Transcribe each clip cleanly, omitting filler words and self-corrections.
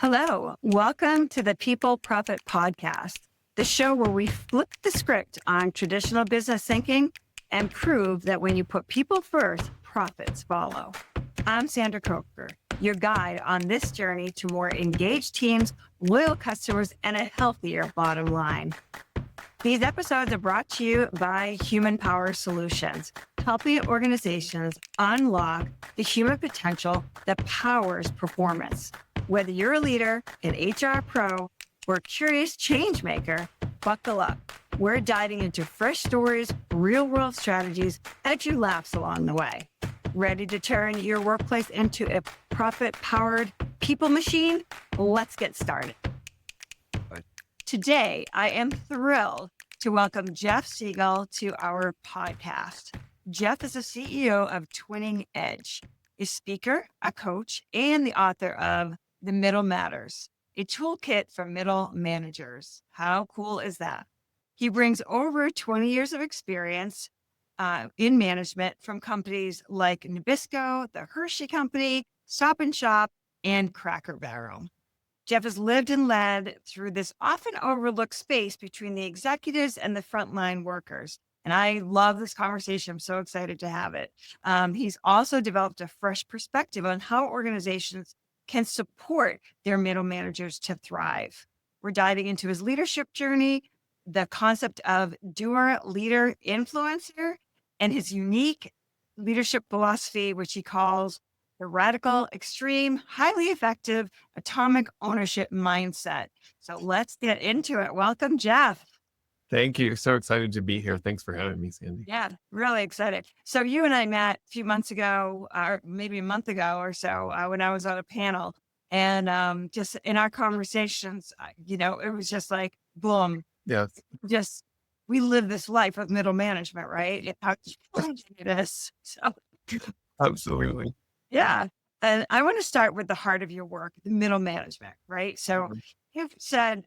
Hello, welcome to the People Profit Podcast, the show where we flip the script on traditional business thinking and prove that when you put people first, profits follow. I'm Sandra Coker, your guide on this journey to more engaged teams, loyal customers, and a healthier bottom line. These episodes are brought to you by Human Power Solutions, helping organizations unlock the human potential that powers performance. Whether you're a leader, an HR pro, or a curious change maker, buckle up. We're diving into fresh stories, real-world strategies, and a few laughs along the way. Ready to turn your workplace into a profit-powered people machine? Let's get started. Today, I am thrilled to welcome Jeff Sigel to our podcast. Jeff is the CEO of Twinning Edge, a speaker, a coach, and the author of The Middle Matters, a toolkit for middle managers. How cool is that? He brings over 20 years of experience in management from companies like Nabisco, the Hershey Company, Stop and Shop, and Cracker Barrel. Jeff has lived and led through this often overlooked space between the executives and the frontline workers. And I love this conversation. I'm so excited to have it. He's also developed a fresh perspective on how organizations can support their middle managers to thrive. We're diving into his leadership journey, the concept of Doer, leader, influencer, and his unique leadership philosophy, which he calls the radical, extreme, highly effective, atomic ownership mindset. So let's get into it. Welcome, Jeff. Thank you. So excited to be here. Thanks for having me, Sandy. Yeah, really excited. So you and I met a few months ago, or maybe a month ago or so, when I was on a panel. And just in our conversations, it was just like, boom. Yes. Just, we live this life of middle management, right? It's how you do this. So, Absolutely. yeah. And I want to start with the heart of your work, the middle management, right? So you've said,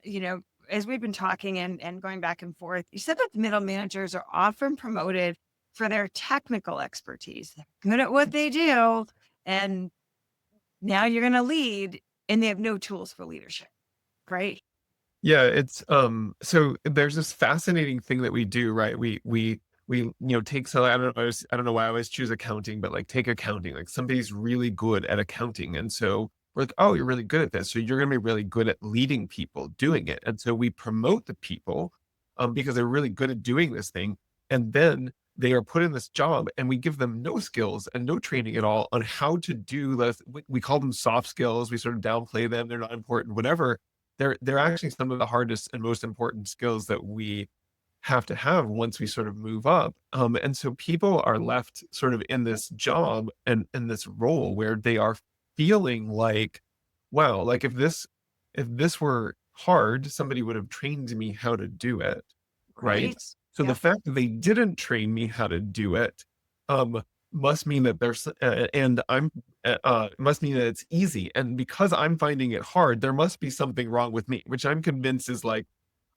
as we've been talking and going back and forth, you said that the middle managers are often promoted for their technical expertise. They're good at what they do. And now you're going to lead, and they have no tools for leadership, right? Yeah. It's, so there's this fascinating thing that we do, right? We take, so I don't know why I always choose accounting, but like take accounting, like somebody's really good at accounting. And so we're like, oh, you're really good at this. So you're going to be really good at leading people doing it. And so we promote the people because they're really good at doing this thing. And then they are put in this job and we give them no skills and no training at all on how to do this. We call them soft skills. We sort of downplay them. They're not important, whatever. They're actually some of the hardest and most important skills that we have to have once we sort of move up. And so people are left sort of in this job and in this role where they are feeling like, wow, like if this were hard, somebody would have trained me how to do it. Right. So the fact that they didn't train me how to do it, must mean that must mean that it's easy. And because I'm finding it hard, there must be something wrong with me, which I'm convinced is like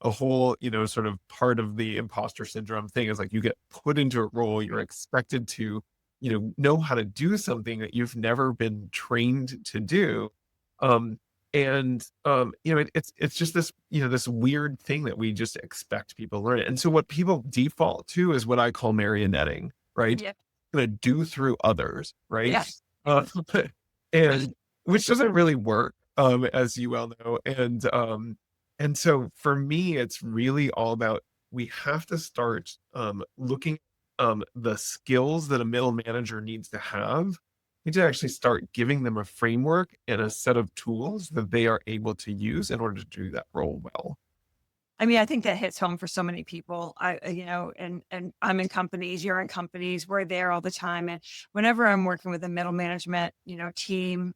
a whole, sort of part of the imposter syndrome thing is like you get put into a role, you're expected to, know how to do something that you've never been trained to do. It's just this, this weird thing that we just expect people to learn. And so what people default to is what I call marionetting, right? Yep. Going to do through others, right? Yes. And which doesn't really work, as you well know. And so for me, it's really all about, we have to start looking the skills that a middle manager needs to have. We need to actually start giving them a framework and a set of tools that they are able to use in order to do that role well. I mean, I think that hits home for so many people. And I'm in companies, you're in companies, we're there all the time. And whenever I'm working with a middle management, team,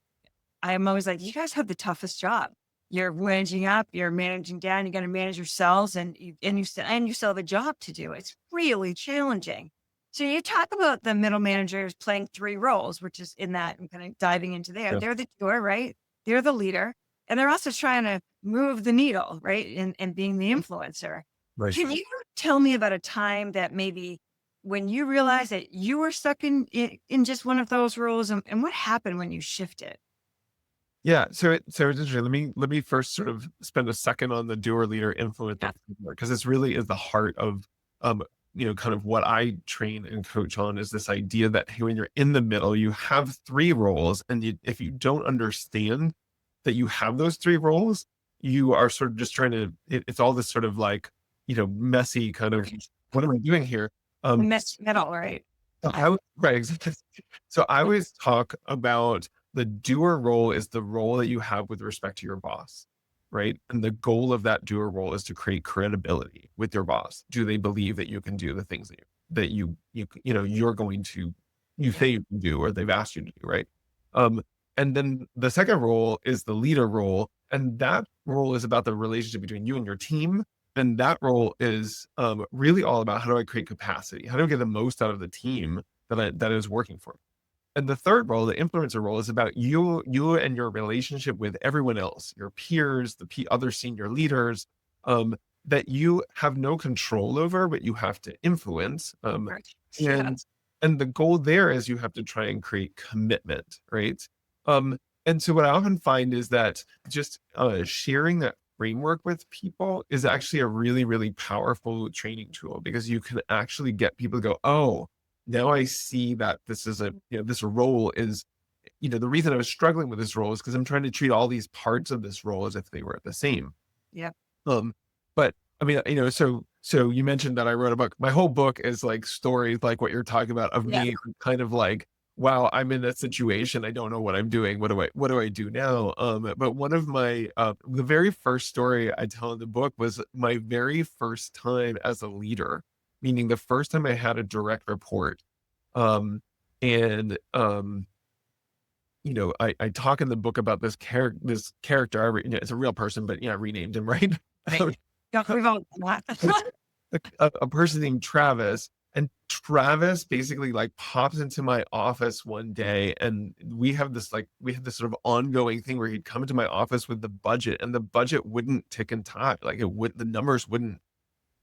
I'm always like, you guys have the toughest job. You're managing up, you're managing down, you got to manage yourselves and you still have a job to do. It's really challenging. So you talk about the middle managers playing three roles, which is in that, I'm kind of diving into there. Yeah. They're the doer, right? They're the leader. And they're also trying to move the needle, right? And being the influencer. Right. Can you tell me about a time that maybe when you realized that you were stuck in just one of those roles and what happened when you shifted? Yeah, so it's interesting. Let me first sort of spend a second on the doer leader influencer Yeah. framework, because this really is the heart of um kind of what I train and coach on, is this idea that, hey, when you're in the middle, you have three roles, and if you don't understand that you have those three roles, you are sort of just trying to. It's all this sort of like messy kind of, what am I doing here? Um, Middle, right? so right, exactly. So I always talk about the doer role is the role that you have with respect to your boss, right? And the goal of that doer role is to create credibility with your boss. Do they believe that you can do the things you're going to, you Yeah. say you can do, or they've asked you to do, right? Um, and then the second role is the leader role, and that role is about the relationship between you and your team. And that role is really all about, how do I create capacity? How do I get the most out of the team that is working for me? And the third role, the influencer role, is about you and your relationship with everyone else, your peers, other senior leaders, um, that you have no control over, but you have to influence. Right. Yeah. And and the goal there is you have to try and create commitment, right? Um, and so what I often find is that just sharing that framework with people is actually a really, really powerful training tool, because you can actually get people to go, oh, now I see that this is this role is, the reason I was struggling with this role is because I'm trying to treat all these parts of this role as if they were the same. Yeah. Um, but I mean, so you mentioned that I wrote a book. My whole book is like stories like what you're talking about, of Yeah. me kind of like, wow, I'm in that situation. I don't know what I'm doing. What do I do now? But one of my the very first story I tell in the book was my very first time as a leader, meaning the first time I had a direct report. Um, and I talk in the book about this character. It's a real person, but I renamed him, right? Right. Yeah, we've all done that. A person named Travis. And Travis basically like pops into my office one day, and we had this sort of ongoing thing where he'd come into my office with the budget, and the budget wouldn't tick and tie. Like the numbers wouldn't,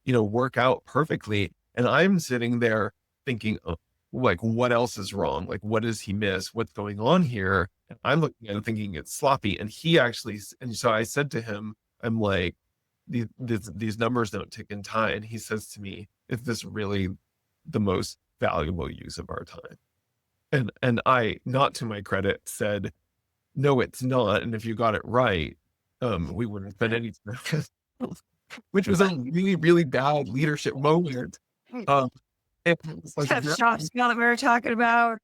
work out perfectly. And I'm sitting there thinking, oh, like, what else is wrong? Like, what does he miss? What's going on here? And I'm looking at it thinking it's sloppy. And so I said to him, I'm like, these numbers don't tick and tie. And he says to me, is this really the most valuable use of our time? And I, not to my credit, said, no, it's not. And if you got it right, we wouldn't spend any time, which was a really, really bad leadership moment. Um, it was That shop smell that we were talking about.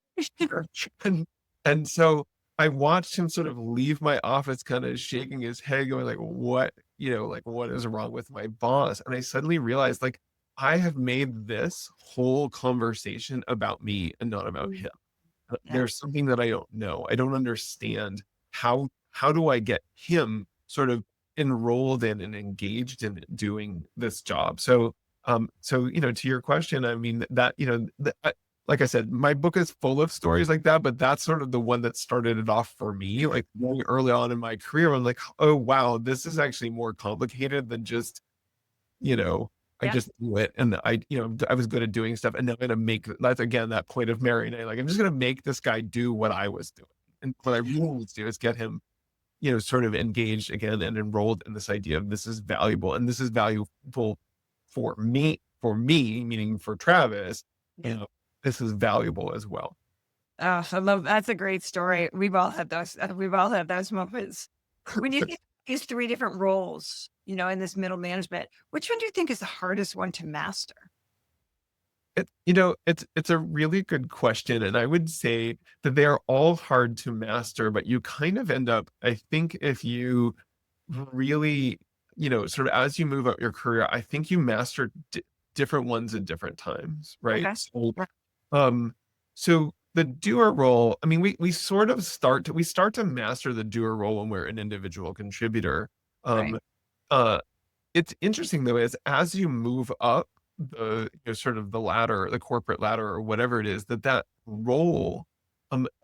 and and so I watched him sort of leave my office, kind of shaking his head, going like, what is wrong with my boss? And I suddenly realized, like, I have made this whole conversation about me and not about him. Yeah. There's something that I don't know. I don't understand how do I get him sort of enrolled in and engaged in doing this job. So to your question, I mean that like I said, my book is full of stories like that, but that's sort of the one that started it off for me. Like very early on in my career, I'm like, oh wow, this is actually more complicated than just you know, I Yeah. just do it, and I was good at doing stuff, and now I'm gonna make that's again that point of marrying. Like, I'm just gonna make this guy do what I was doing, and what I really need to do is get him, sort of engaged again and enrolled in this idea of this is valuable, and this is valuable for me, meaning for Travis. Yeah. You know, this is valuable as well. Oh, I love that's a great story. We've all had those. We've all had those moments. When you get these three different roles, in this middle management, which one do you think is the hardest one to master? It's a really good question, and I would say that they are all hard to master, but you kind of end up, I think, if you really, sort of as you move up your career, I think you master different ones at different times, right? Okay. Right. Um, so the doer role, I mean, we start to master the doer role when we're an individual contributor. Right. Um, uh, it's interesting though, is as you move up sort of the ladder, the corporate ladder, or whatever it is, that role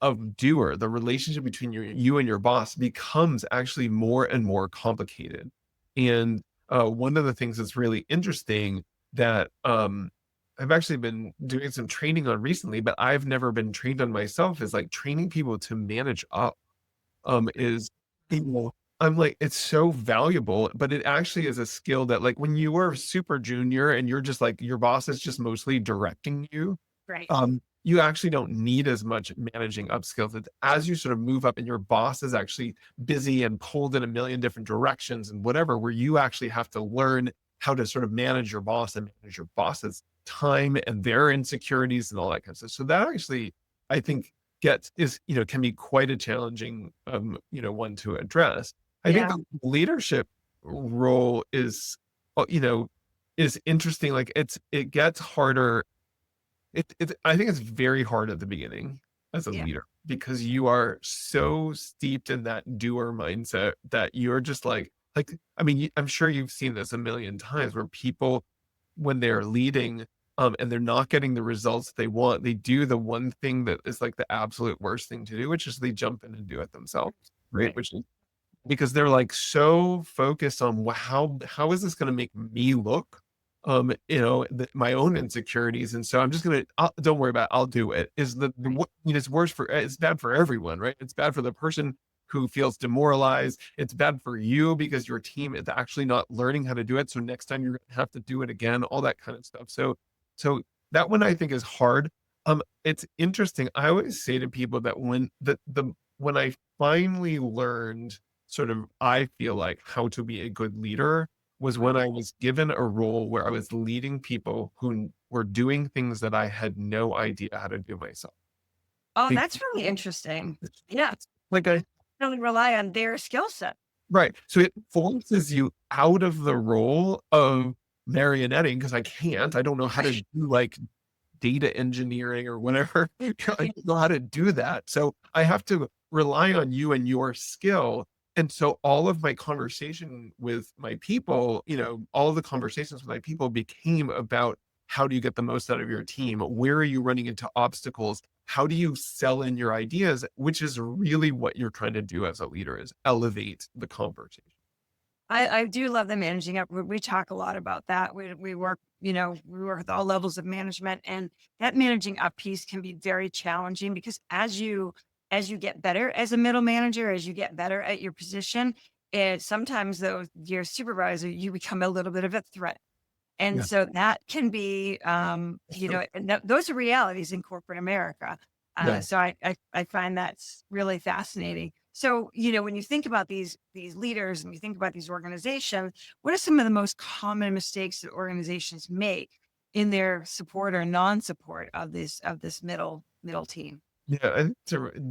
of doer, the relationship between you and your boss becomes actually more and more complicated. And one of the things that's really interesting that I've actually been doing some training on recently, but I've never been trained on myself, is like training people to manage up. Is you know, I'm like, it's so valuable, but it actually is a skill that like when you were super junior and you're just like your boss is just mostly directing you, Right. you actually don't need as much managing up skills. As you sort of move up and your boss is actually busy and pulled in a million different directions and whatever, where you actually have to learn how to sort of manage your boss and manage your boss's time and their insecurities and all that kind of stuff. So that actually, I think, can be quite a challenging one to address. I think Yeah. the leadership role you know, is interesting. Like it gets harder. I think it's very hard at the beginning as a Yeah. leader because you are so steeped in that doer mindset that you're just I mean, I'm sure you've seen this a million times where people, when they're leading, and they're not getting the results they want, they do the one thing that is like the absolute worst thing to do, which is they jump in and do it themselves, right? Right. Which is because they're like so focused on how is this going to make me look, my own insecurities, and so I'm just gonna don't worry about it, I'll do it. Is Right. it's worse for it's bad for everyone, right? It's bad for the person who feels demoralized. It's bad for you because your team is actually not learning how to do it. So next time you're gonna have to do it again, all that kind of stuff. So that one I think is hard. It's interesting. I always say to people that when I finally learned sort of, I feel like, how to be a good leader was when I was given a role where I was leading people who were doing things that I had no idea how to do myself. Oh, Be- that's really interesting. Yeah. Like I Really rely on their skill set. Right. So it forces you out of the role of marionetting because I don't know how to do like data engineering or whatever. I don't know how to do that. So I have to rely on you and your skill. And so all of my conversation with my people, all of the conversations with my people became about how do you get the most out of your team? Where are you running into obstacles? How do you sell in your ideas? Which is really what you're trying to do as a leader, is elevate the conversation. I do love the managing up. We talk a lot about that. We work, we work with all levels of management, and that managing up piece can be very challenging because as you get better as a middle manager, as you get better at your position, sometimes though your supervisor, you become a little bit of a threat. And Yeah. so that can be, and those are realities in corporate America. Yeah. So I find that's really fascinating. So, when you think about these leaders and you think about these organizations, what are some of the most common mistakes that organizations make in their support or non-support of this middle team? Yeah,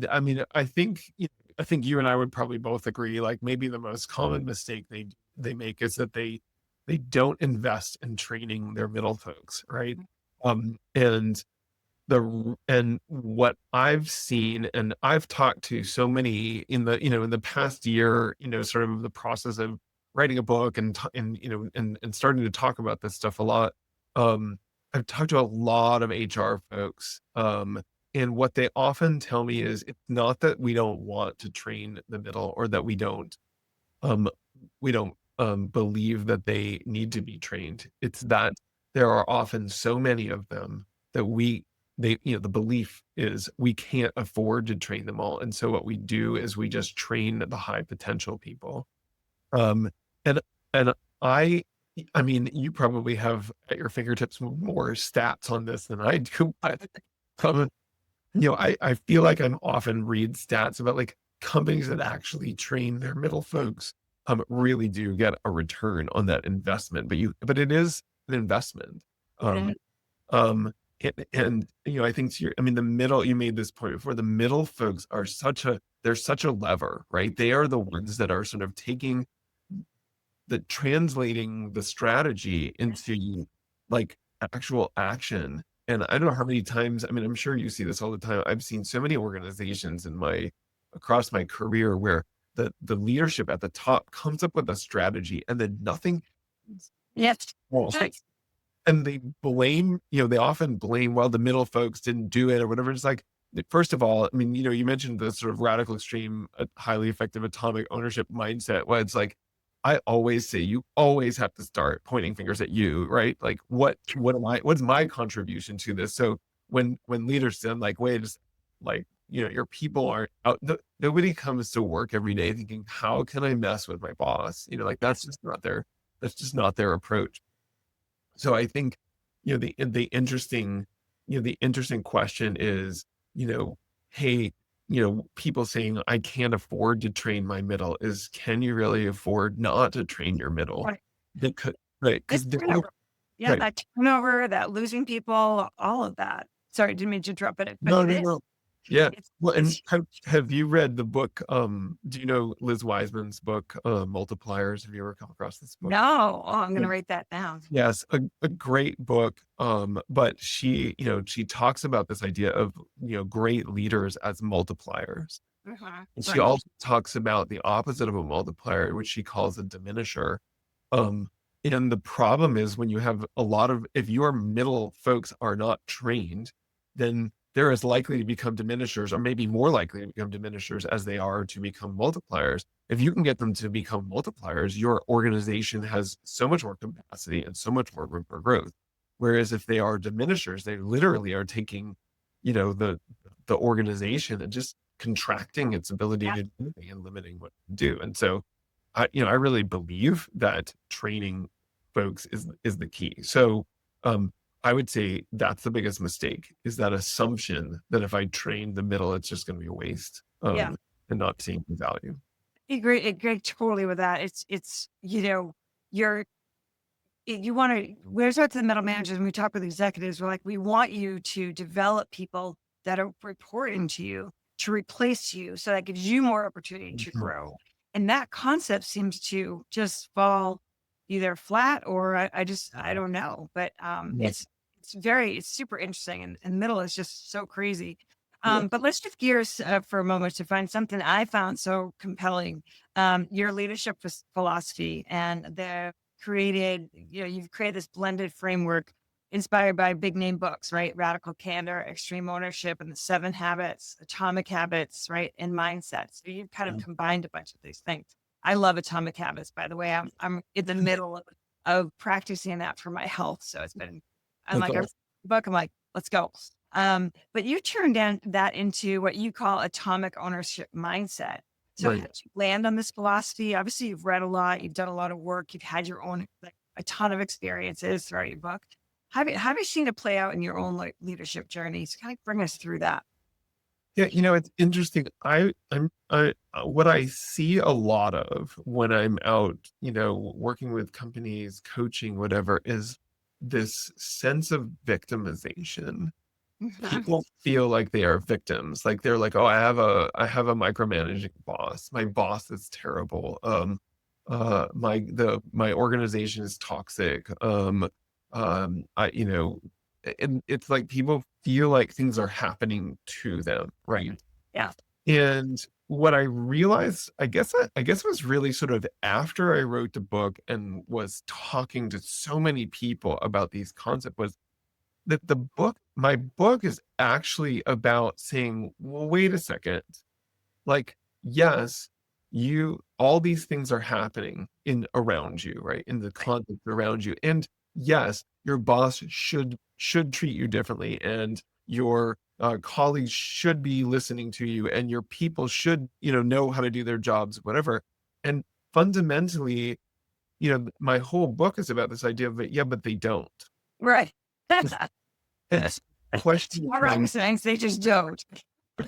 I mean, I think you and I would probably both agree. Like maybe the most common mistake they make is that they don't invest in training their middle folks, right? And and what I've seen, and I've talked to so many in the past year, sort of the process of writing a book and starting to talk about this stuff a lot. Um, I've talked to a lot of HR folks, and what they often tell me is it's not that we don't want to train the middle or that um, we don't believe that they need to be trained. It's that there are often so many of them that the belief is we can't afford to train them all. And so what we do is we just train the high potential people. Um, and, and I, I mean, you probably have at your fingertips more stats on this than I do, but um, I feel like I'm often read stats about like companies that actually train their middle folks, really do get a return on that investment, but it is an investment. Um, Mhm. I think I mean, the middle, you made this point before, the middle folks are they're such a lever, right? They are the ones that are sort of translating the strategy into like actual action. And I don't know how many times, I mean, I'm sure you see this all the time. I've seen so many organizations across my career where the leadership at the top comes up with a strategy and then nothing Yes. falls. Right. And they often blame, well, the middle folks didn't do it or whatever. It's like, first of all, I mean, you mentioned the sort of radical extreme, highly effective atomic ownership mindset. Well, it's like, I always say you always have to start pointing fingers at you, right? Like, what's my contribution to this? So when leaders then like, wait, just like your people aren't out. Nobody comes to work every day thinking, how can I mess with my boss? Like that's just not their approach. So I think, the interesting question is, you know, hey, people saying I can't afford to train my middle is, can you really afford not to train your middle? Right. Because, right. It's Because turnover. Yeah, right. that turnover, that losing people, all of that. Sorry, didn't mean to interrupt, but No, it no, is. no. Yeah. It's Well, and it's have you read the book? Do you know Liz Wiseman's book, Multipliers? Have you ever come across this book? no. Oh, I'm gonna write that down. Yes, a great book. But she talks about this idea of, great leaders as multipliers. And she Right. also talks about the opposite of a multiplier, which she calls a diminisher. Um, and the problem is when you have if your middle folks are not trained, then they're as likely to become diminishers, or maybe more likely to become diminishers as they are to become multipliers. If you can get them to become multipliers, your organization has so much more capacity and so much more room for growth. Whereas if they are diminishers, they literally are taking, the organization and just contracting its ability Yeah. to do anything and limiting what it can do. And so I really believe that training folks is the key. So I would say that's the biggest mistake, is that assumption that if I train the middle, it's just going to be a waste, Yeah. and not seeing the value. Agree totally with that. It's, you're you want to, where's out to the middle managers when we talk with executives, we're like, we want you to develop people that are reporting to you to replace you. So that gives you more opportunity to Mhm. grow. And that concept seems to just fall either flat or I don't know. But Yeah. it's super interesting. And middle is just so crazy. Yeah. But let's shift gears for a moment to find something I found so compelling. Your leadership philosophy and you've created this blended framework inspired by big name books, right? Radical Candor, Extreme Ownership, and the Seven Habits, Atomic Habits, right? And Mindsets. So you've kind of combined a bunch of these things. I love Atomic Habits, by the way. I'm in the middle of practicing that for my health. So I'm That's like, I read awesome. the book, I'm like, let's go. But you turned that into what you call atomic ownership mindset. So how Right. did you land on this philosophy? Obviously, you've read a lot, you've done a lot of work, you've had your own, like, a ton of experiences throughout your book. Have you seen it play out in your own like leadership journeys? Kind of bring us through that. Yeah, it's interesting. What I see a lot of when I'm out, working with companies, coaching, whatever, is this sense of victimization. Mhm. People feel like they are victims. Like they're like, oh, I have a micromanaging boss. My boss is terrible. My organization is toxic. I you know and it's like people feel like things are happening to them, right? Yeah. And what I realized, I guess it was really sort of after I wrote the book and was talking to so many people about these concepts, was that my book is actually about saying, well, wait a second. Like, yes, all these things are happening in around you, right? In the context around you. And yes, your boss should treat you differently, and your colleagues should be listening to you, and your people should, know how to do their jobs, whatever. And fundamentally, my whole book is about this idea of it, yeah, but they don't. Right. Yes. Question Not rocket comes, science, they just don't.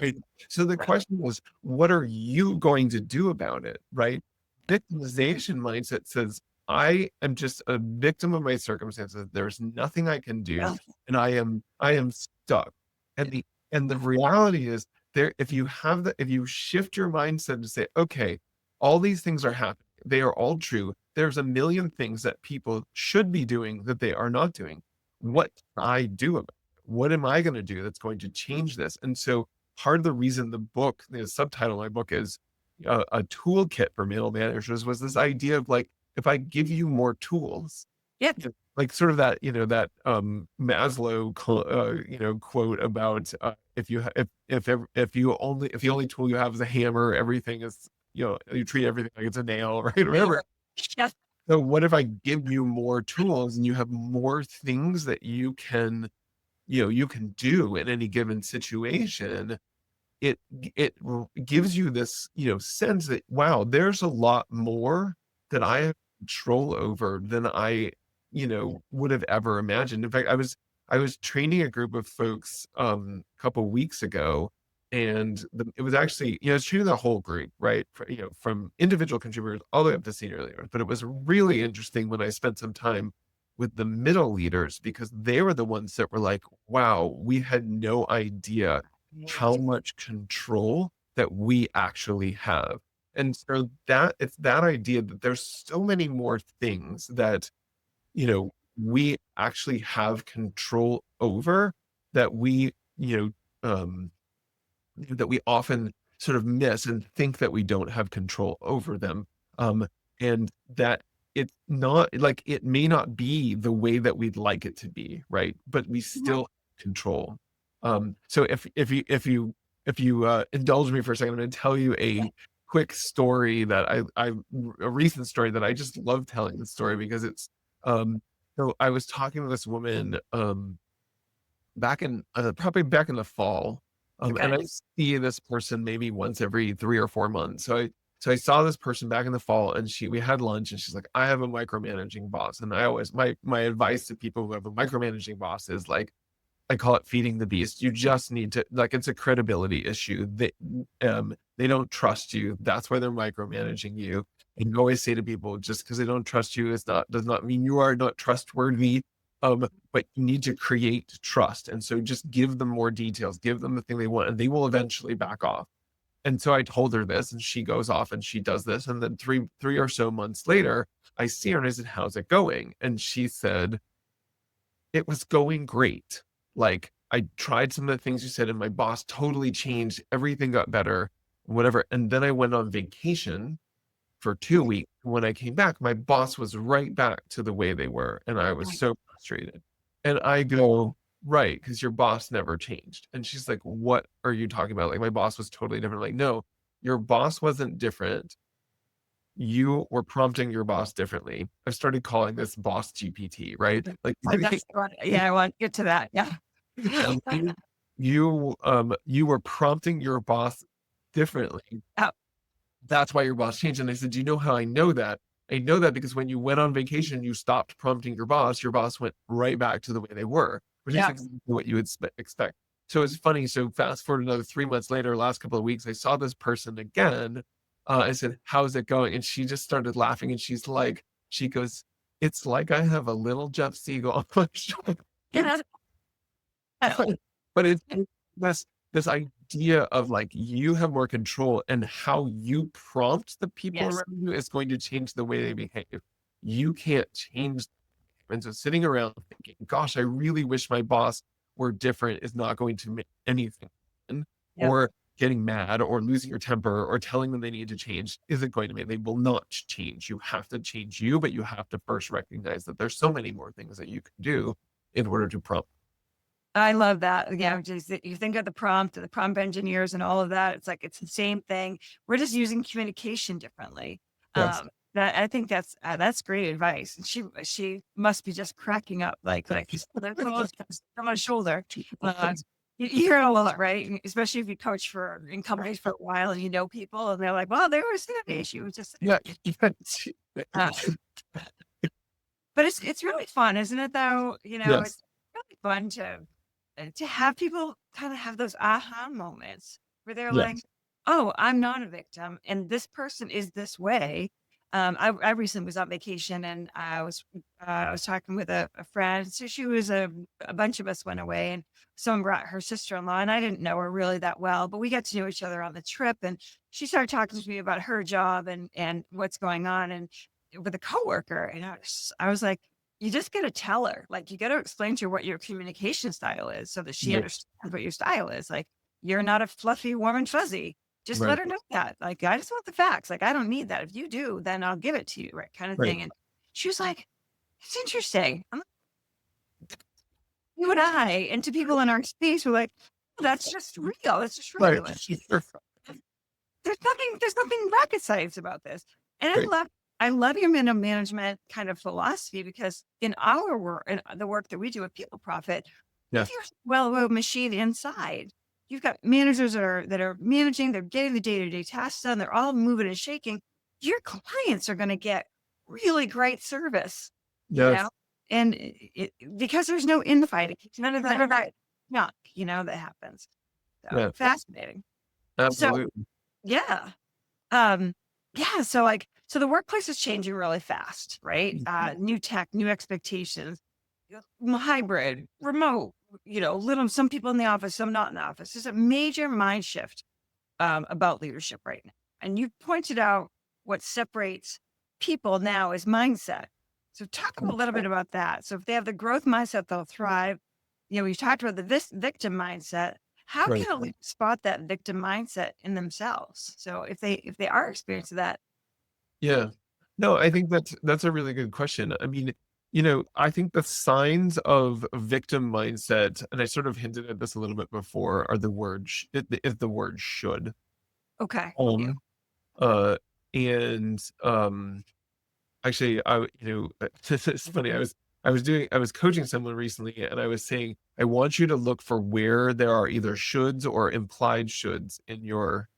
right? So the question was, what are you going to do about it, right? Victimization mindset says, I am just a victim of my circumstances. There's nothing I can do, Yeah. and I am stuck. And the reality is, if you shift your mindset to say, okay, all these things are happening, they are all true. There's a million things that people should be doing that they are not doing. What can I do about it? What am I going to do that's going to change this? And so part of the reason the subtitle of my book is a toolkit for middle managers, was this idea of like, if I give you more tools, Yeah. like sort of that, Maslow, quote about, if you, if the only tool you have is a hammer, everything is, you treat everything like it's a nail, right? Or whatever. Yes. So what if I give you more tools and you have more things that you can do in any given situation? gives you this, sense that, wow, there's a lot more that I have control over than I, would have ever imagined. In fact, I was training a group of folks a couple weeks ago, and it was actually, it's training the whole group, right? From individual contributors all the way up to senior leaders. But it was really interesting when I spent some time with the middle leaders, because they were the ones that were like, wow, we had no idea how much control that we actually have. And so that it's that idea that there's so many more things that, we actually have control over, that we, that we often sort of miss and think that we don't have control over them. And that it's not like, it may not be the way that we'd like it to be, right? But we still have control. So if you indulge me for a second, I'm going to tell you a quick story that a recent story that I just love telling the story, because it's, so I was talking to this woman, probably back in the fall. And Okay. I see this person maybe once every 3 or 4 months. So I saw this person back in the fall, and we had lunch, and she's like, I have a micromanaging boss. And I always, my advice to people who have a micromanaging boss is like, I call it feeding the beast. You just need to, like, it's a credibility issue. They don't trust you. That's why they're micromanaging you. And you always say to people, just because they don't trust you does not mean you are not trustworthy. But you need to create trust. And so just give them more details, give them the thing they want, and they will eventually back off. And so I told her this, and she goes off and she does this. And then three or so months later, I see her and I said, how's it going? And she said, it was going great. Like, I tried some of the things you said, and my boss totally changed. Everything got better, whatever. And then I went on vacation for 2 weeks. When I came back, my boss was right back to the way they were. And I was so frustrated. And I go, right, because your boss never changed. And she's like, what are you talking about? Like, my boss was totally different. Like, no, your boss wasn't different. You were prompting your boss differently. I started calling this boss GPT, right? Like, Yeah, I want to get to that. Yeah. you were prompting your boss differently. Oh, That's why your boss changed. And I said, do you know how I know that? I know that because when you went on vacation, you stopped prompting your boss went right back to the way they were, which is yeah. exactly what you would expect. So it's funny. So fast forward another 3 months later, last couple of weeks, I saw this person again. I said, how's it going? And she just started laughing, and she goes, it's like I have a little Jeff Sigel on my shoulder. Yeah. But it's this idea of like, you have more control, and how you prompt the people Yes. around you is going to change the way they behave. You can't change them. And so sitting around thinking, gosh, I really wish my boss were different, is not going to make anything happen. Yep. Or getting mad or losing your temper or telling them they need to change isn't going to make, they will not change. You have to change you, but you have to first recognize that there's so many more things that you can do in order to prompt. I love that. Yeah, just you think of the prompt engineers and all of that. It's like it's the same thing. We're just using communication differently. Yes. That I think that's great advice. And she must be just cracking up like on my shoulder. You hear it a lot, right? Especially if you coach in companies for a while and you know people, and they're like, "Well, there was an issue." Just Yeah. uh, but it's really fun, isn't it? Though Yes. it's really fun to have people kind of have those aha moments where they're like, Yes. "Oh, I'm not a victim, and this person is this way." I recently was on vacation, and I was talking with a friend. So she was a bunch of us went away, and someone brought her sister-in-law, and I didn't know her really that well, but we got to know each other on the trip. And she started talking to me about her job and what's going on, and with a coworker. And I was like, you just got to tell her, like, you got to explain to her what your communication style is so that she Right. understands what your style is. Like, you're not a fluffy, warm and fuzzy. Just let Right. her know that. Like, I just want the facts. Like, I don't need that. If you do, then I'll give it to you. Right. Kind of Right. thing. And she was like, it's interesting. I'm like, you and I, and to people in our space, we're like, that's just real. That's just Right. regular. There's nothing rocket science about this. And Right. I love your minimum management kind of philosophy, because in our work and the work that we do with People Profit, if Yes. you're well-oiled machine inside, you've got managers that are managing, they're getting the day-to-day tasks done, they're all moving and shaking. Your clients are going to get really great service, you Yes. know, and because there's no infighting, none of that junk, that happens. So Yeah. fascinating. So Absolutely. yeah. Um, yeah, so the workplace is changing really fast, right? New tech, new expectations, hybrid, remote, little, some people in the office, some not in the office. There's a major mind shift about leadership right now. And you pointed out what separates people now is mindset. So talk a little bit about that. So if they have the growth mindset, they'll thrive. We talked about the victim mindset. How Right. can a leader spot that victim mindset in themselves? So if they are experiencing that, Yeah. No, I think that's a really good question. I mean, I think the signs of victim mindset, and I sort of hinted at this a little bit before, are is the word should. okay, yeah, Um, uh, and actually, it's funny. I was coaching someone recently, and I was saying, I want you to look for where there are either shoulds or implied shoulds in your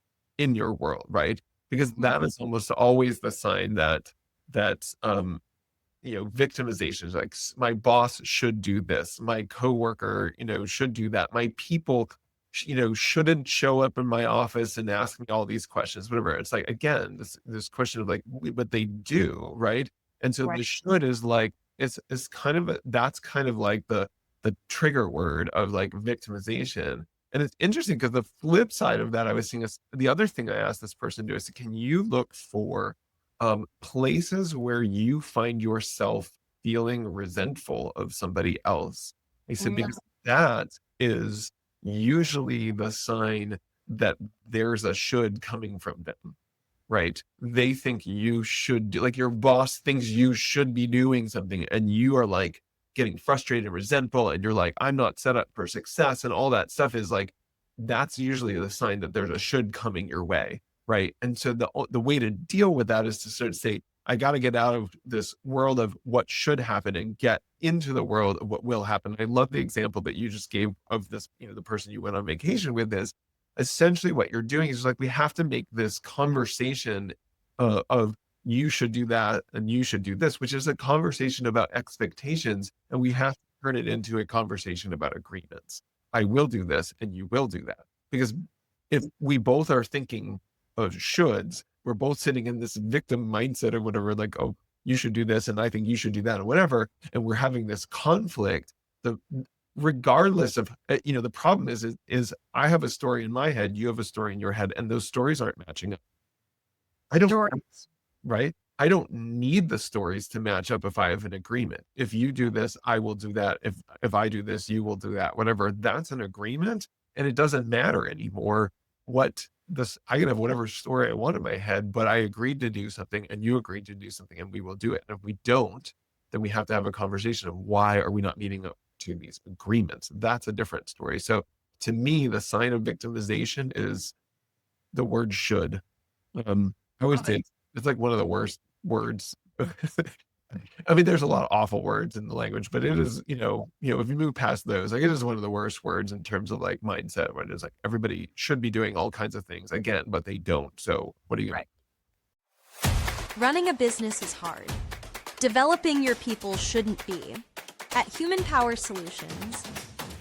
world, right? Because that is almost always the sign that victimization is like, my boss should do this, my coworker, should do that, my people, shouldn't show up in my office and ask me all these questions, whatever. It's like, again, this question of like, but they do, right? And so right, the should is like, it's kind of that's kind of like the trigger word of like victimization. And it's interesting because the flip side of that, I was seeing is the other thing I asked this person to do is, can you look for places where you find yourself feeling resentful of somebody else? I said, yeah, because that is usually the sign that there's a should coming from them, right? They think you should do, like your boss thinks you should be doing something, and you are like getting frustrated and resentful, and you're like, I'm not set up for success, and all that stuff is like, that's usually the sign that there's a should coming your way. Right. And so the way to deal with that is to sort of say, I got to get out of this world of what should happen and get into the world of what will happen. I love the example that you just gave of this, the person you went on vacation with is essentially what you're doing is like, we have to make this conversation of you should do that and you should do this, which is a conversation about expectations. And we have to turn it into a conversation about agreements. I will do this and you will do that. Because if we both are thinking of shoulds, we're both sitting in this victim mindset or whatever, like, oh, you should do this and I think you should do that or whatever, and we're having this conflict. The Regardless of the problem is I have a story in my head, you have a story in your head, and those stories aren't matching up. I don't stories, Right? I don't need the stories to match up if I have an agreement. If you do this, I will do that. If I do this, you will do that. Whatever. That's an agreement, and it doesn't matter anymore what this. I can have whatever story I want in my head, but I agreed to do something, and you agreed to do something, and we will do it. And if we don't, then we have to have a conversation of why are we not meeting up to these agreements. That's a different story. So to me, the sign of victimization is the word should. I would say it's like one of the worst words. I mean, there's a lot of awful words in the language, but it is, if you move past those, like it is one of the worst words in terms of like mindset, when it's like everybody should be doing all kinds of things again, but they don't. So what are you gonna right. Running a business is hard. Developing your people shouldn't be. At Human Power Solutions,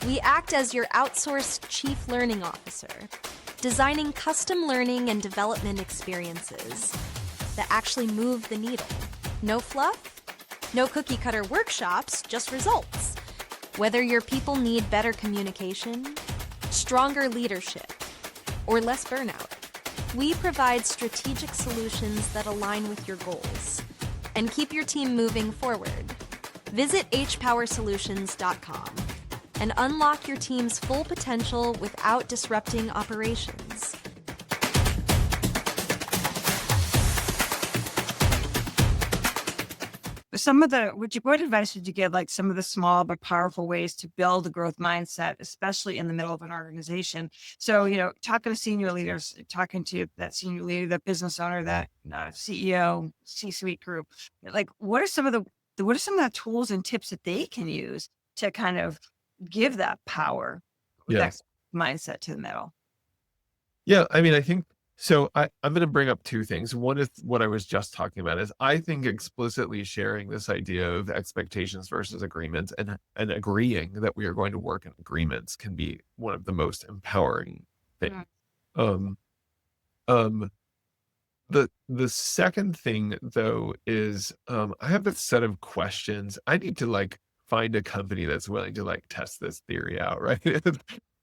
we act as your outsourced chief learning officer, designing custom learning and development experiences that actually move the needle. No fluff, no cookie-cutter workshops, just results. Whether your people need better communication, stronger leadership, or less burnout, we provide strategic solutions that align with your goals and keep your team moving forward. Visit hpowersolutions.com and unlock your team's full potential without disrupting operations. What advice would you give, like some of the small but powerful ways to build a growth mindset, especially in the middle of an organization? So, talking to senior leaders, talking to that senior leader, that business owner, that CEO, C-suite group, like what are some of the tools and tips that they can use to kind of give that power? That Yes. mindset to the middle. Yeah, I mean, I think so. I'm going to bring up two things. One is what I was just talking about is I think explicitly sharing this idea of expectations versus agreements and agreeing that we are going to work in agreements can be one of the most empowering things. Um, um, the second thing though is I have this set of questions. I need to like find a company that's willing to like test this theory out, right?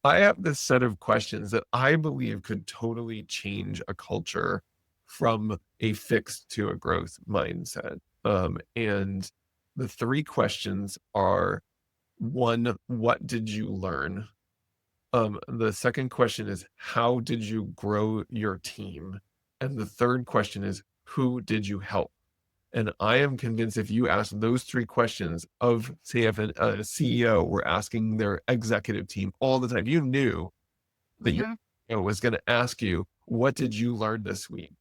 I have this set of questions that I believe could totally change a culture from a fixed to a growth mindset. And the three questions are: one, what did you learn? The second question is, how did you grow your team? And the third question is, who did you help? And I am convinced if you ask those three questions of, say, if a CEO were asking their executive team all the time, you knew that your CEO was going to ask you, what did you learn this week?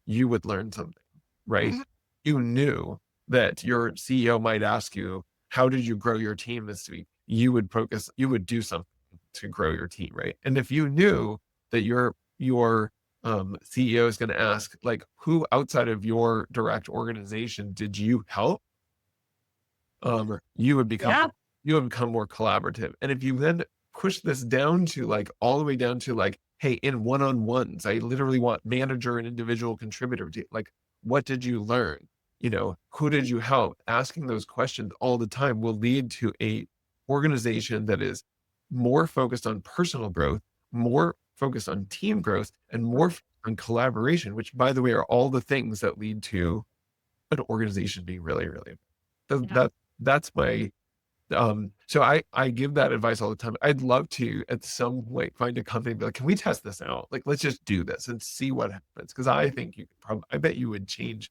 You would learn something, right? You knew that your CEO might ask you, how did you grow your team this week? You would do something to grow your team, right? And if you knew that your CEO is going to ask, like, who outside of your direct organization did you help? You would become Yeah. more collaborative. And if you then push this down to like all the way down to like, hey, in one-on-ones, I literally want manager and individual contributor to like, what did you learn? Who did you help? Asking those questions all the time will lead to a organization that is more focused on personal growth, more focused on team growth, and more on collaboration, which by the way, are all the things that lead to an organization being really, really, that's my, so I give that advice all the time. I'd love to at some point find a company and be like, can we test this out? Like, let's just do this and see what happens. Cause I think I bet you would change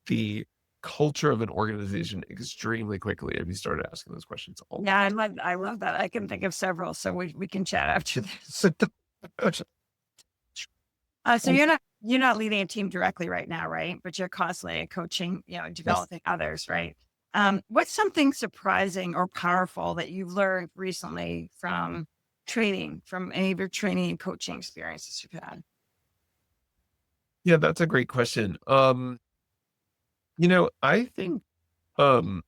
the culture of an organization extremely quickly if you started asking those questions all. Yeah, I love that. I can think of several, so we can chat after this. So you're not leading a team directly right now, right? But you're constantly coaching, developing others, right? What's something surprising or powerful that you've learned recently from any of your training and coaching experiences you've had? Yeah, that's a great question. I think I'll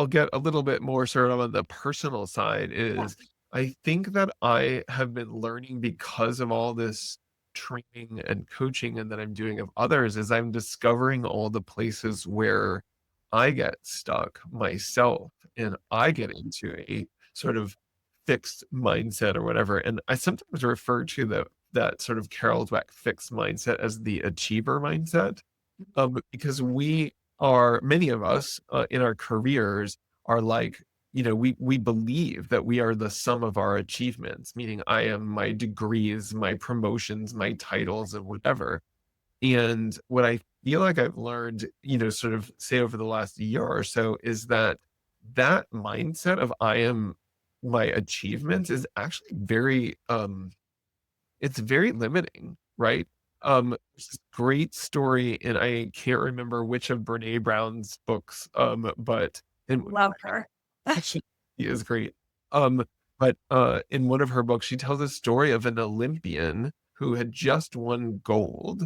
get a little bit more sort of on the personal side is I think that I have been learning because of all this training and coaching and that I'm doing of others is I'm discovering all the places where I get stuck myself and I get into a sort of fixed mindset or whatever. And I sometimes refer to that sort of Carol Dweck fixed mindset as the achiever mindset. Because many of us in our careers are like, we believe that we are the sum of our achievements, meaning I am my degrees, my promotions, my titles, and whatever. And what I feel like I've learned, sort of say over the last year or so is that mindset of I am my achievements is actually it's very limiting, right? There's this great story, and I can't remember which of Brene Brown's books, but Love her. she is great. But in one of her books, she tells a story of an Olympian who had just won gold.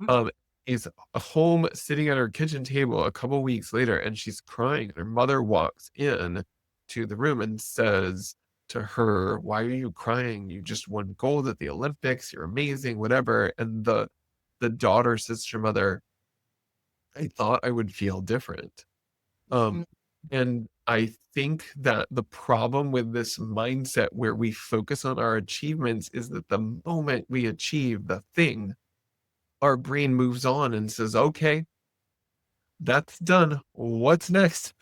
Um, is home sitting at her kitchen table a couple weeks later, and she's crying. And her mother walks in to the room and says to her, "Why are you crying? You just won gold at the Olympics. You're amazing, whatever." And the daughter says to her mother, "I thought I would feel different." Um, and I think that the problem with this mindset where we focus on our achievements is that the moment we achieve the thing, our brain moves on and says, okay, that's done. What's next?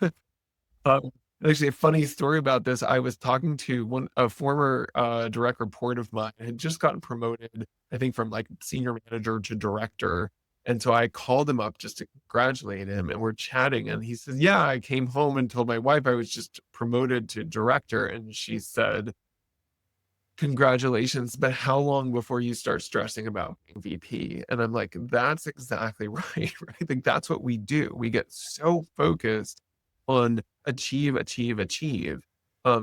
um, Actually, a funny story about this. I was talking to a former direct report of mine had just gotten promoted, I think from like senior manager to director. And so I called him up just to congratulate him and we're chatting. And he says, yeah, I came home and told my wife I was just promoted to director. And she said, congratulations, but how long before you start stressing about being VP? And I'm like, that's exactly right, right? Like that's what we do. We get so focused on achieve, achieve, achieve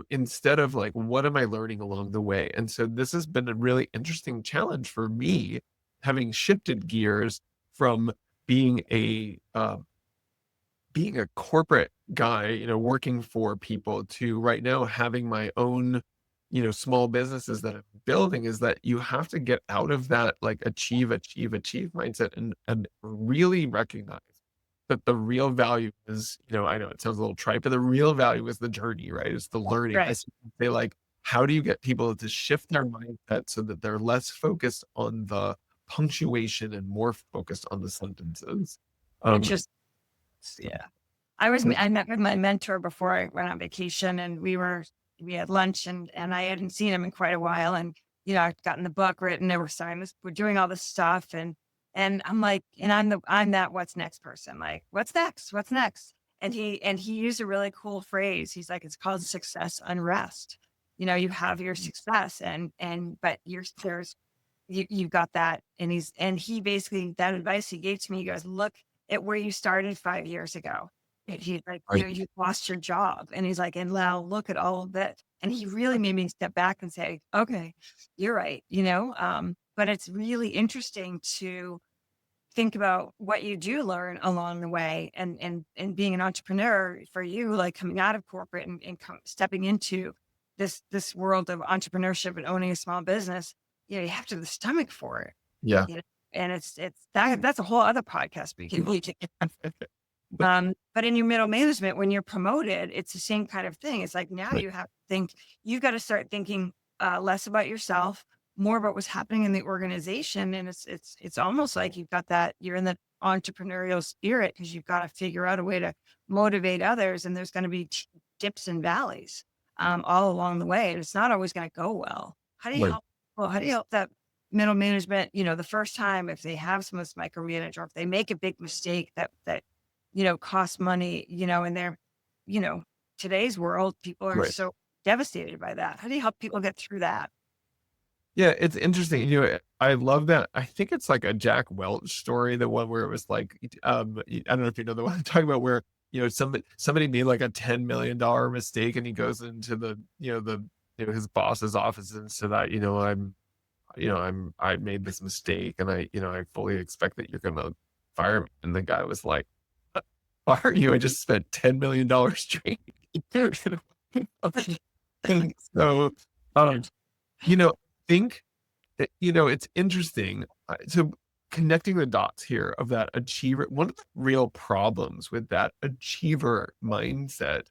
instead of like, what am I learning along the way? And so this has been a really interesting challenge for me, having shifted gears from being a corporate guy, working for people, to right now having my own, small businesses that I'm building, is that you have to get out of that like achieve mindset, and really recognize that the real value is, I know it sounds a little trite, but the real value is the journey, right? It's the learning. I Right. say, like, how do you get people to shift their mindset so that they're less focused on the punctuation and more focused on the sentences? Um, Interesting. Yeah. I met with my mentor before I went on vacation, and we had lunch, and I hadn't seen him in quite a while. And, I'd gotten the book written, and we're doing all this stuff. And I'm like, and I'm that what's next person. Like, what's next? What's next? And he used a really cool phrase. He's like, it's called success unrest. You have your success, but you've got that. And he basically, that advice he gave to me, he goes, look at where you started 5 years ago. And he's like, right, you lost your job. And he's like, and now look at all of that. And he really made me step back and say, okay, you're right. But it's really interesting to think about what you do learn along the way, and being an entrepreneur for you, like coming out of corporate and stepping into this world of entrepreneurship and owning a small business. You have to have the stomach for it. yeah. you know, and that's a whole other podcast we can really take. But in your middle management, when you're promoted, it's the same kind of thing. It's like, now Right. you've got to start thinking less about yourself, more about what's happening in the organization. And it's almost like you're in the entrepreneurial spirit, because you've got to figure out a way to motivate others. And there's going to be dips and valleys all along the way. And it's not always going to go well. Right. How do you help that middle management, the first time, if they have someone that's micromanage, or if they make a big mistake that costs money, in their, you know, today's world, people are Right. so devastated by that. How do you help people get through that? Yeah, it's interesting. I love that. I think it's like a Jack Welch story, the one where it was like, I don't know if you know the one I'm talking about, where, somebody made like a $10 million mistake, and he goes into his boss's office and said that, I made this mistake, and I fully expect that you're gonna fire me. And the guy was like, fire you? I just spent $10 million training you. And so, um, you know, think that, it's interesting. So connecting the dots here of that achiever, one of the real problems with that achiever mindset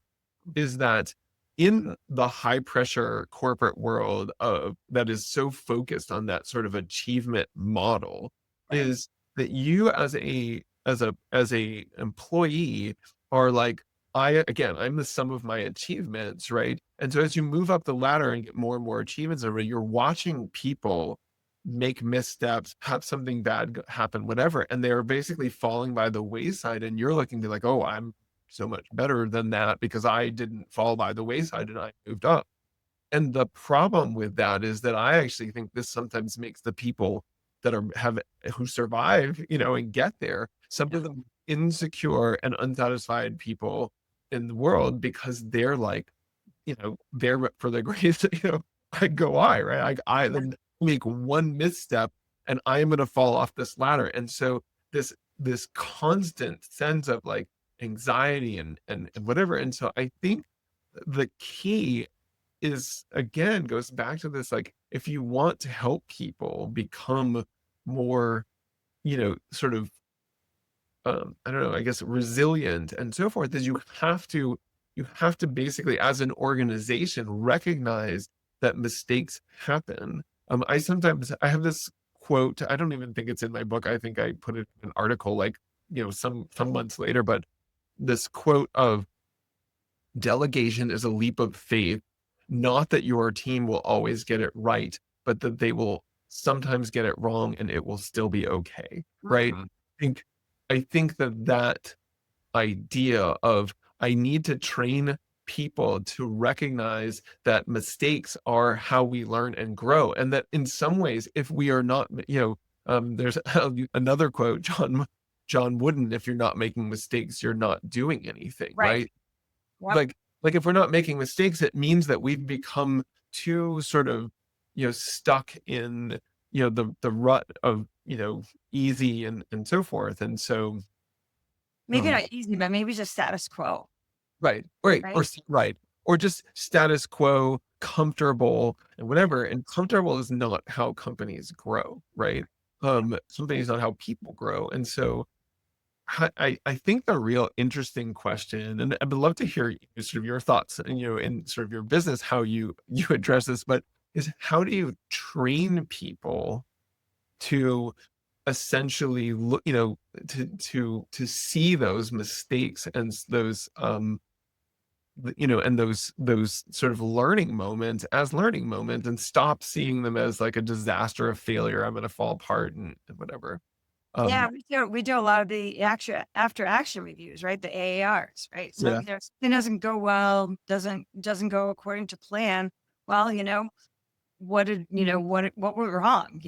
is that in the high pressure corporate world of that is so focused on that sort of achievement model, Right. is that you as a employee are like, I'm the sum of my achievements, right? And so as you move up the ladder and get more and more achievements over, you're watching people make missteps, have something bad happen, whatever, and they're basically falling by the wayside. And you're looking to like, oh, I'm so much better than that because I didn't fall by the wayside and I moved up. And the problem with that is that I actually think this sometimes makes the people that who survive, and get there, some of them insecure and unsatisfied people in the world, because they're like, there for the grace, I go, right? I Yeah. then make one misstep and I am going to fall off this ladder. And so this constant sense of like anxiety and whatever. And so I think the key is, again, goes back to this, like, if you want to help people become more, sort of, I don't know, I guess resilient and so forth, is you have to basically, as an organization, recognize that mistakes happen. I have this quote. I don't even think it's in my book. I think I put it in an article, like, some months later, but this quote of, delegation is a leap of faith, not that your team will always get it right, but that they will sometimes get it wrong and it will still be okay. Right. Mhm. I think that idea of, I need to train people to recognize that mistakes are how we learn and grow. And that in some ways, if we are not, there's another quote, John Wooden, if you're not making mistakes, you're not doing anything. Right. Right. Yep. Like, like if we're not making mistakes, it means that we've become too sort of, stuck in, the rut of, easy and so forth. And so, Maybe um, not easy, but maybe just status quo, right, right, right? right, or just status quo, comfortable, and whatever. And comfortable is not how companies grow, right? Companies not how people grow. And so, I think the real interesting question, and I'd love to hear sort of your thoughts, and in sort of your business, how you address this, but is how do you train people to essentially look, to see those mistakes and those and those sort of learning moments as learning moments, and stop seeing them as like a disaster, of failure, I'm going to fall apart and whatever. Yeah, um we do a lot of the action after action reviews, right? The AARs, right? So, yeah, something doesn't go well, doesn't go according to plan. Well, what went wrong?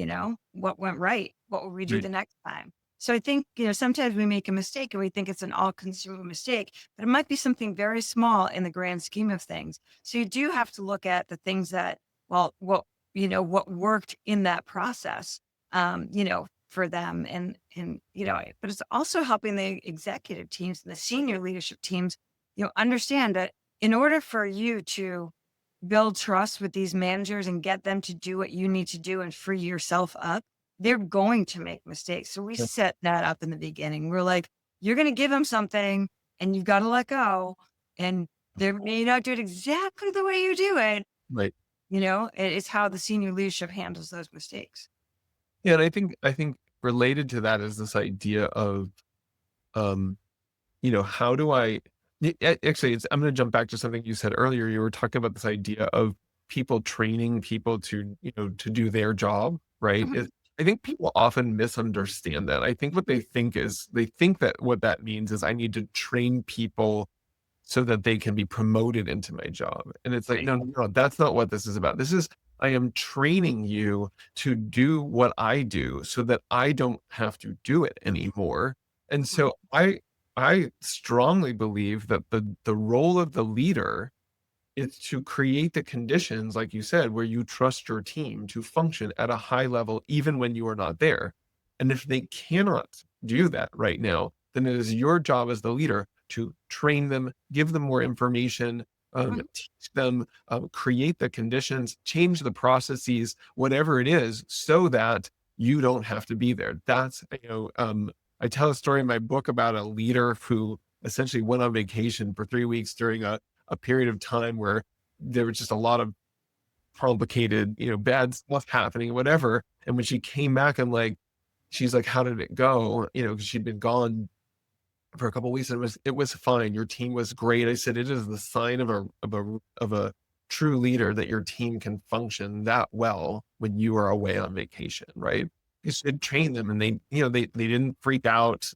What went right? What will we do right, the next time? So I think, sometimes we make a mistake and we think it's an all-consuming mistake, but it might be something very small in the grand scheme of things. So you do have to look at the things that, well, what worked in that process, for them, but it's also helping the executive teams and the senior leadership teams, understand that in order for you to build trust with these managers and get them to do what you need to do and free yourself up, they're going to make mistakes. So we yeah, set that up in the beginning. We're like, you're going to give them something and you've got to let go. And they may not do it exactly the way you do it. right. It's how the senior leadership handles those mistakes. Yeah, and I think related to that is this idea of, um, how do I actually, I'm going to jump back to something you said earlier. You were talking about this idea of people training people to, to do their job, right? Mhm. I think people often misunderstand that. I think what they think is, they think that what that means is I need to train people so that they can be promoted into my job. And it's like, Right. no, no, no, that's not what this is about. This is, I am training you to do what I do so that I don't have to do it anymore. And so I strongly believe that the role of the leader is to create the conditions, like you said, where you trust your team to function at a high level, even when you are not there. And if they cannot do that right now, then it is your job as the leader to train them, give them more information, Mhm. teach them, create the conditions, change the processes, whatever it is, so that you don't have to be there. I tell a story in my book about a leader who essentially went on vacation for 3 weeks during a period of time where there was just a lot of complicated, bad stuff happening, whatever. And when she came back, she's like, how did it go? Because she'd been gone for a couple of weeks, and it was fine. Your team was great. I said, it is the sign of a true leader that your team can function that well when you are away on vacation, right? You should train them, and they didn't freak out.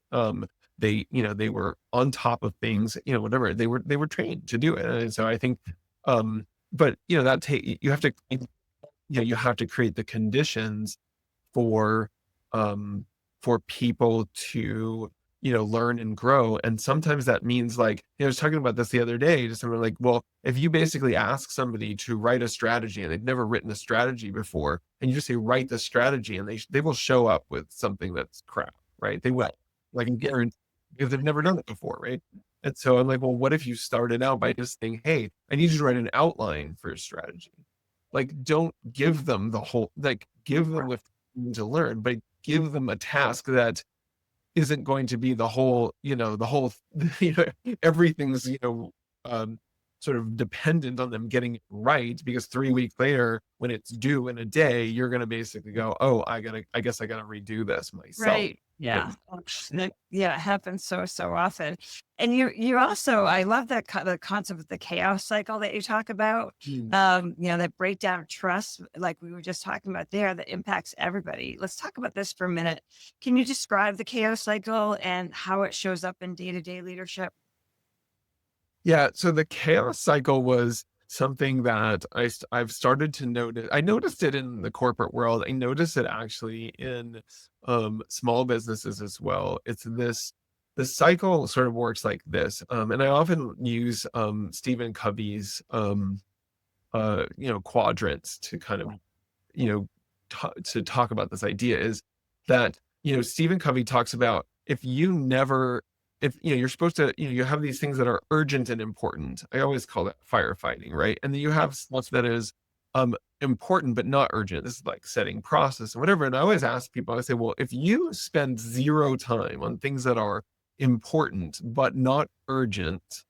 They were on top of things, whatever. They were trained to do it. And so I think, but that take you have to, you have to create the conditions for um for people to, learn and grow. And sometimes that means, like, I was talking about this the other day to someone, like, well, if you basically ask somebody to write a strategy and they've never written a strategy before, and you just say write the strategy, and they will show up with something that's crap, right? They will, like, I guarantee, because they've never done it before, right? And so I'm like, well, what if you started out by just saying, hey, I need you to write an outline for your strategy. Like, don't give them the whole, like, give them with to learn, but give them a task that isn't going to be the whole, everything's, um, sort of dependent on them getting it right, because 3 weeks later, when it's due in a day, you're going to basically go, oh, I guess I got to redo this myself. Right. Right. Yeah. Yeah, it happens so often. And you also, I love that the concept of the chaos cycle that you talk about. Mm. That breakdown of trust, like we were just talking about there, that impacts everybody. Let's talk about this for a minute. Can you describe the chaos cycle and how it shows up in day-to-day leadership? Yeah, so the chaos cycle was something that I've started to notice. I noticed it in the corporate world. I noticed it actually in small businesses as well. It's this. the cycle sort of works like this. And I often use Stephen Covey's quadrants to kind of, you know, to talk about this idea is that, Stephen Covey talks about if you're supposed to, you have these things that are urgent and important. I always call that firefighting, right? And then you have stuff that is important but not urgent. This is like setting process and whatever. And I always ask people, I say, well, if you spend zero time on things that are important but not urgent,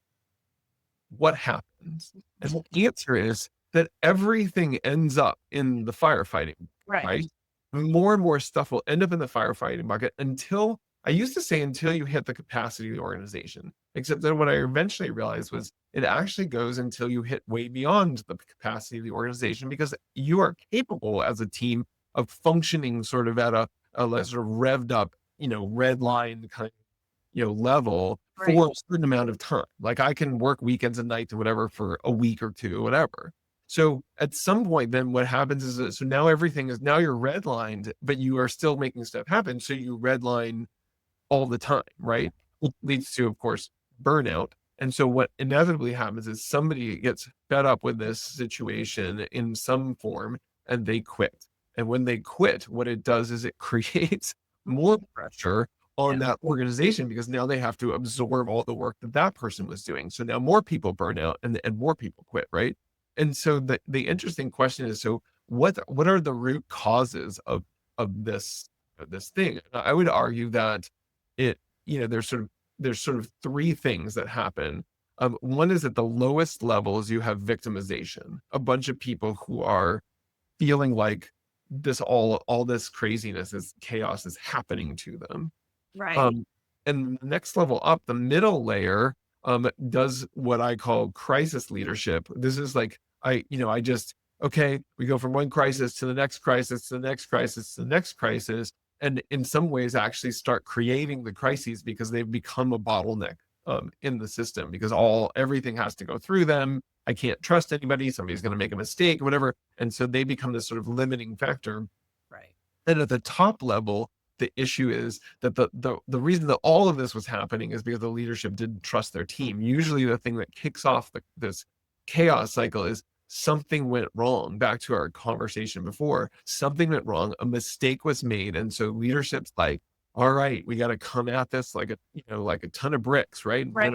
what happens? And the answer is that everything ends up in the firefighting, Right. right? More and more stuff will end up in the firefighting bucket until I used to say until you hit the capacity of the organization. Except that what I eventually realized was it actually goes until you hit way beyond the capacity of the organization, because you are capable as a team of functioning sort of at a less sort of revved up, red line kind of, level Right. for a certain amount of time. Like I can work weekends and nights or whatever for a week or two, whatever. So at some point, then what happens is that, so now now you're redlined, but you are still making stuff happen. So you redline all the time, right? Which leads to, of course, burnout. And so what inevitably happens is somebody gets fed up with this situation in some form and they quit. And when they quit, what it does is it creates more pressure on that organization, because now they have to absorb all the work that that person was doing. So now more people burn out and more people quit, right? And so the interesting question is, so what are the root causes of this thing? I would argue that it, there's sort of three things that happen. One is at the lowest levels, you have victimization, a bunch of people who are feeling like all this craziness, this chaos is happening to them. Right. And the next level up, the middle layer, does what I call crisis leadership. This is like, okay, we go from one crisis to the next crisis, to the next crisis, to the next crisis. And in some ways actually start creating the crises because they've become a bottleneck in the system, because everything has to go through them. I can't trust anybody. Somebody's going to make a mistake, whatever. And so they become this sort of limiting factor. Right. And at the top level, the issue is that the reason that all of this was happening is because the leadership didn't trust their team. Usually the thing that kicks off this chaos cycle is something went wrong. Back to our conversation before, something went wrong, a mistake was made. And so leadership's like, all right, we got to come at this like a ton of bricks, right? Right.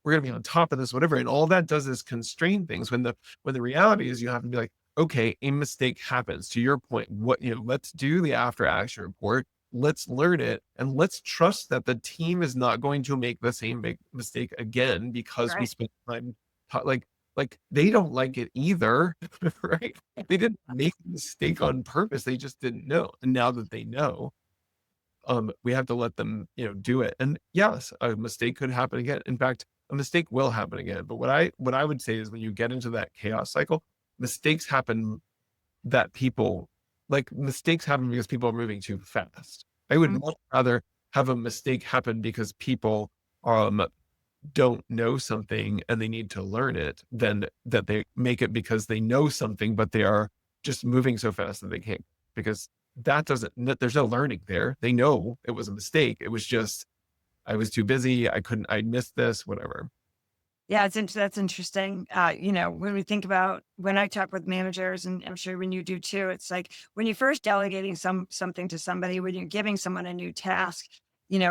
We're gonna be on top of this, whatever. And all that does is constrain things, when the reality is you have to be like, okay, a mistake happens. To your point, let's do the after action report. Let's learn it, and let's trust that the team is not going to make the same big mistake again, because we spent time like they don't like it either, right? They didn't make a mistake on purpose. They just didn't know. And now that they know, we have to let them, do it. And yes, a mistake could happen again. In fact, a mistake will happen again. But what I would say is, when you get into that chaos cycle, mistakes happen mistakes happen because people are moving too fast. I would much rather have a mistake happen because people don't know something and they need to learn it, than that they make it because they know something, but they are just moving so fast that they can't, because there's no learning there. They know it was a mistake. It was just, I was too busy. I missed this, whatever. Yeah, that's interesting. When we think about, when I talk with managers, and I'm sure when you do too, it's like when you're first delegating something to somebody, when you're giving someone a new task,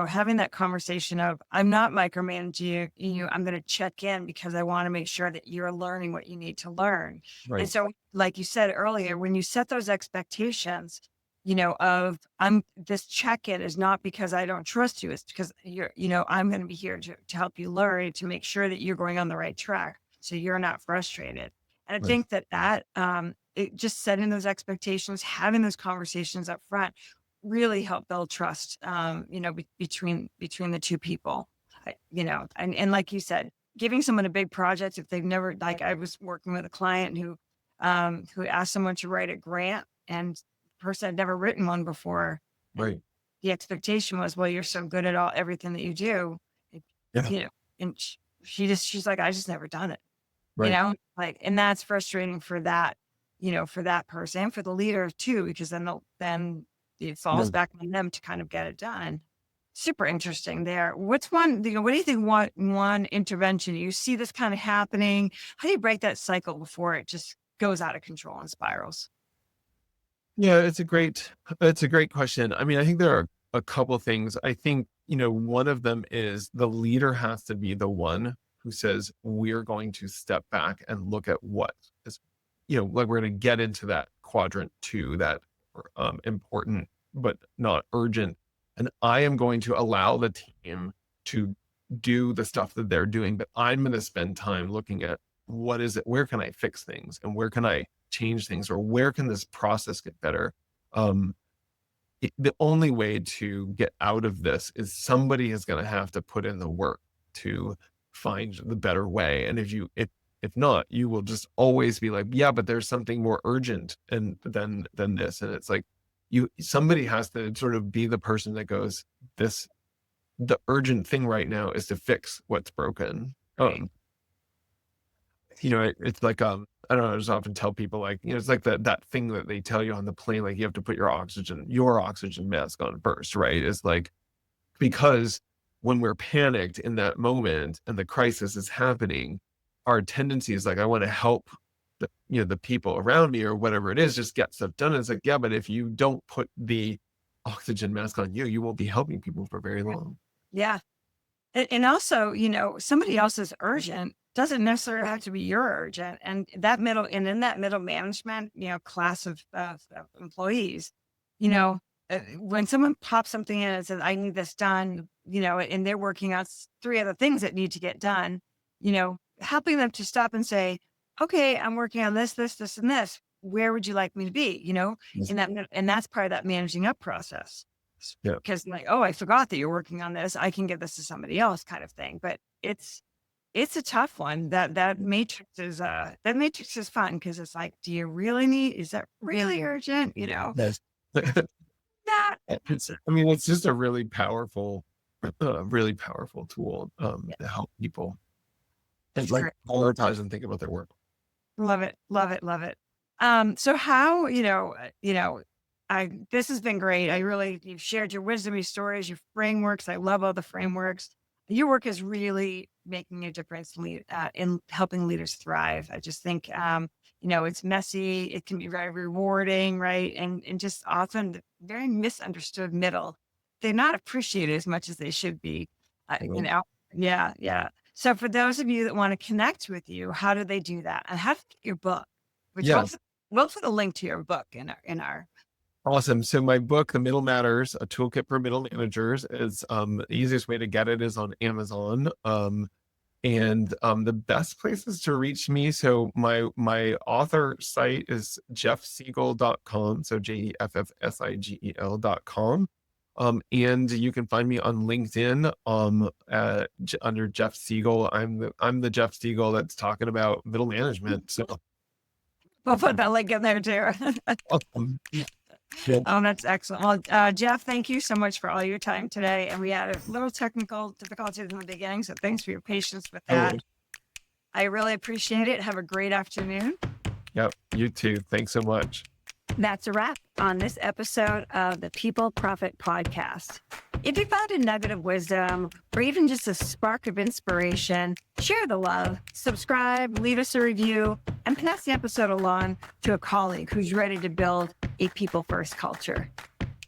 having that conversation of, I'm not micromanaging you, I'm going to check in because I want to make sure that you're learning what you need to learn. Right. And so, like you said earlier, when you set those expectations, this check-in is not because I don't trust you. It's because I'm going to be here to help you learn, to make sure that you're going on the right track, so you're not frustrated. And I Right. think that it just setting those expectations, having those conversations up front, really help build trust, between the two people, and like you said, giving someone a big project, if they've never, like I was working with a client who asked someone to write a grant, and person had never written one before. Right. The expectation was, well, you're so good at everything that you do. Yeah. And she's like, I just never done it. Right. And that's frustrating for that, for that person, and for the leader too, because then it falls back on them to kind of get it done. Super interesting there. What's one, what do you think one intervention you see this kind of happening? How do you break that cycle before it just goes out of control and spirals? Yeah, it's a great question. I mean, I think there are a couple things. I think, one of them is the leader has to be the one who says, we're going to step back and look at what is, like we're going to get into that quadrant 2, that important but not urgent. And I am going to allow the team to do the stuff that they're doing, but I'm going to spend time looking at what is it, where can I fix things, and where can I change things, or where can this process get better? The only way to get out of this is somebody is going to have to put in the work to find the better way. And if not, you will just always be like, yeah, but there's something more urgent than this. And it's like, somebody has to sort of be the person that goes, the urgent thing right now is to fix what's broken. Right. It's like, I don't know, I just often tell people, like, it's like that thing that they tell you on the plane, like you have to put your oxygen mask on first, right? It's like, because when we're panicked in that moment and the crisis is happening, our tendency is like, I want to help the people around me or whatever it is, just get stuff done. And it's like, yeah, but if you don't put the oxygen mask on you won't be helping people for very long. Yeah. And also, somebody else's urgent doesn't necessarily have to be your urgent. And in that middle management, class of employees, when someone pops something in and says, I need this done, and they're working on 3 other things that need to get done, helping them to stop and say, okay, I'm working on this, this, this, and this. Where would you like me to be? Yes. And that's part of that managing up process. Yeah. Because like, oh, I forgot that you're working on this. I can give this to somebody else, kind of thing. But it's a tough one. That matrix is fun, because it's like, do you really is that really urgent? Yes. That. It's just a really powerful tool to help people and like prioritize and think about their work. Love it. Love it. Love it. So how, this has been great. You've shared your wisdom, your stories, your frameworks. I love all the frameworks. Your work is really making a difference in helping leaders thrive. I just think, it's messy. It can be very rewarding, right? And just often the very misunderstood middle. They're not appreciated as much as they should be, Yeah. Yeah. So for those of you that want to connect with you, how do they do that? And how to get your book? We'll put a link to your book in our. Awesome. So my book, The Middle Matters, A Toolkit for Middle Managers, is the easiest way to get it is on Amazon. And the best places to reach me. So my author site is jeffsigel.com. So JEFFSIGEL.com. And you can find me on LinkedIn under Jeff Sigel. I'm the Jeff Sigel that's talking about middle management. So we'll put that link in there too. Awesome. Yeah. Oh, that's excellent. Well, Jeff, thank you so much for all your time today. And we had a little technical difficulties in the beginning, so thanks for your patience with that. I really appreciate it. Have a great afternoon. Yep, you too. Thanks so much. That's a wrap on this episode of the People Profit Podcast. If you found a nugget of wisdom or even just a spark of inspiration, share the love, subscribe, leave us a review, and pass the episode along to a colleague who's ready to build a people-first culture.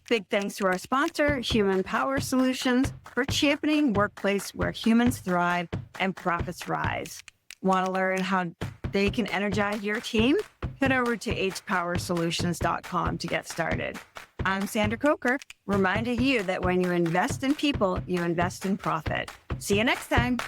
Big thanks to our sponsor, Human Power Solutions, for championing workplace where humans thrive and profits rise. Want to learn how they can energize your team? Head over to hpowersolutions.com to get started. I'm Sandra Coker, reminding you that when you invest in people, you invest in profit. See you next time.